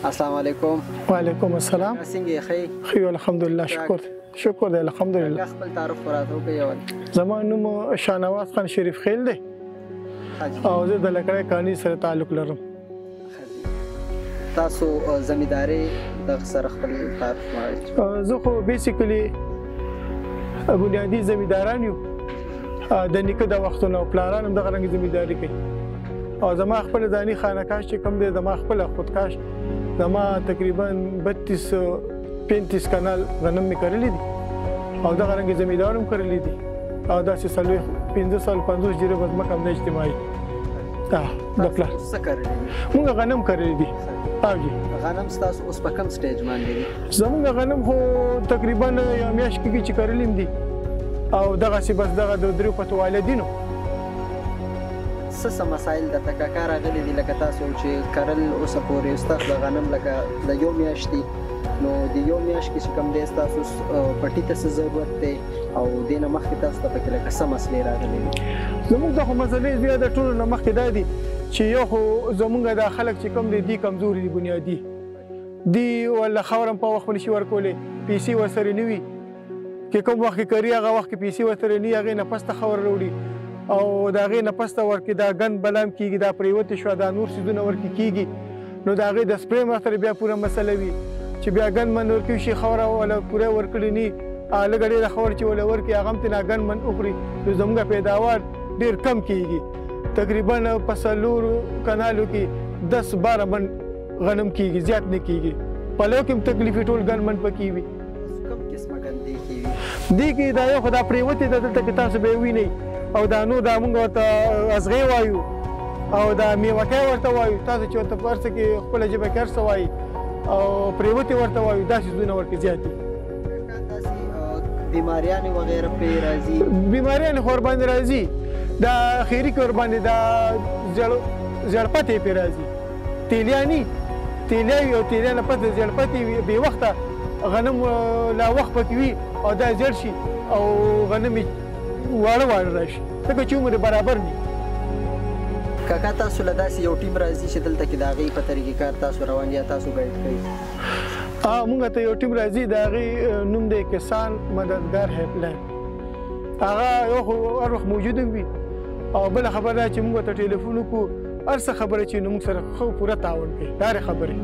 السلام علیکم. وعلیکم السلام. څنګه یې ښه؟ ښه یو الحمدلله. شکر دی الحمدلله. خپل تعارف راته وکړئ. زما نوم شاهنواز خان شریف خیل دی او زه د لکړی کاني سره تعلق لرم. تاسو زمینداری دغه سره خپل تعارف وکړئ. زه خو بیسیکلی بنیادي زمینداران یو د نیکه د وختونو او پلاران هم دغه رنګ زمینداری کوي او زما خپل ځاني خانه‌کاش چې کوم دی زما خپل خودکاش زما تقریبا 32-35 کنال غنم مې کرلی دي او دغه رنګ زمیندار هم کرلی دي او داسې 15 سال 50 جریبه به ځمکه هم د اجتماعي د پلار څه کرلی دي؟ مونږ غنم کرلی دي. غنم ستاسو اوس په کوم سټیج باندې دي؟ زمونږ غنم خو تقریبا یو میاشت کېږي چې کرلی هم دي او دغسې بس دغه د دریو پتو والدینو څه مسایل د تکاکا راغلي دي لکه تاسو چې کرل اوسه پورې ستاسو د غنم لکه د یو میاشتې نو د یو میاشت کې چې کوم دی ستاسو پټي ته څه ضرورت دی او دې نه مخکې تاسو ته پکې لکه څه مسلې راغلي دي؟ زموږ ته خو مسلې بیا د ټولو نه مخکې دا دي چې یو خو زموږ دا خلک چې کوم دی کمزوري دي بنیادي دي ولا خاور هم په وخت نشي ورکولی پیسې ورسره نه وي چې کوم وخت کې کري هغه وخت کې پیسې ورسره نه هغې نه پسته خاور راوړي او د هغې نه پسته ورکې دا ګند بلام کېږي دا پرېوتې شوه دا نور څیزونه ورکې کېږي نو د هغې د سپرې ورسره بیا پوره مسله وي چې بیا ګند من ورکوي شي خاوره وله پوره ورکړې نه لږه ډېره خاور چې وله ورکړي هغه هم ترې نه ګند من وخوري نو زموږ پیداوار ډېر کم کېږي تقریبا په 4 کنالو کې 10-12 من غنم کېږي زیات نه کېږي په لو کې هم تکلیفې ټول ګند من پکې وي. کوم قسمه ګند دې کېږي؟ دې کې دا یو خو دا پرېوتې ده دلته کې تاسو به یې وینئ او دا نور دا موږ ورته ازغې وایو او دا میوکۍ ورته وایو تاسو چې ورته په هر څه کې خپله ژبه کې هر څه وایي او پرېوتې ورته وایو دا څیزونه ورکې زیات دي. بیماریانې وغیره پرې راځي؟ بیماریانې خو ورباندې راځي دا خیري کې ورباندې دا زړپتې پرې راځي تیلیاني تیلیاوي او تیلیا نه پته زړپتې بې وخته غنم لا وخت پکې وي او دا زړ شي او غنم واړه راشي ځکه چې عمر برابر دي. کاکا تاسو له داسې یو ټیم راځي چې دلته کې د هغې په طریقې کار تاسو روان یا تاسو ګایډ کوئ؟ مونږ ته یو ټیم راځي د هغې نوم دی کسان مددګار هیلپلاین هغه یو خو هر وخت موجود وي او بله خبره دا چې مونږ ته ټلیفون وکړو هر څه خبره چې نو موږ سره ښه پوره تعاون کوي دا هرې خبرې